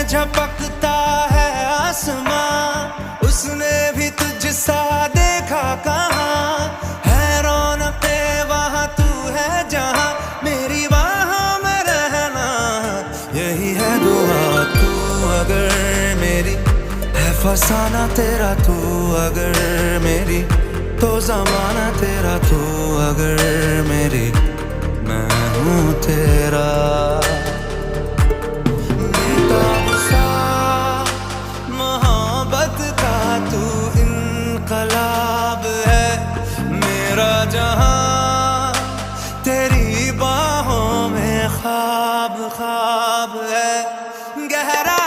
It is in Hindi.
झपकता है आसमां, उसने भी तुझसा देखा कहाँ। है रौनके वहाँ तू है जहाँ, मेरी बाहों में रहना यही है दुआ। तू अगर मेरी है फसाना तेरा, तू अगर मेरी तो ज़माना तेरा, तू अगर मेरी मैं हूँ तेरा। बेताब सा मोहब्बत का तू इनकलाब है, मेरा जहां तेरी बाहों में ख्वाब ख्वाब है। गहरा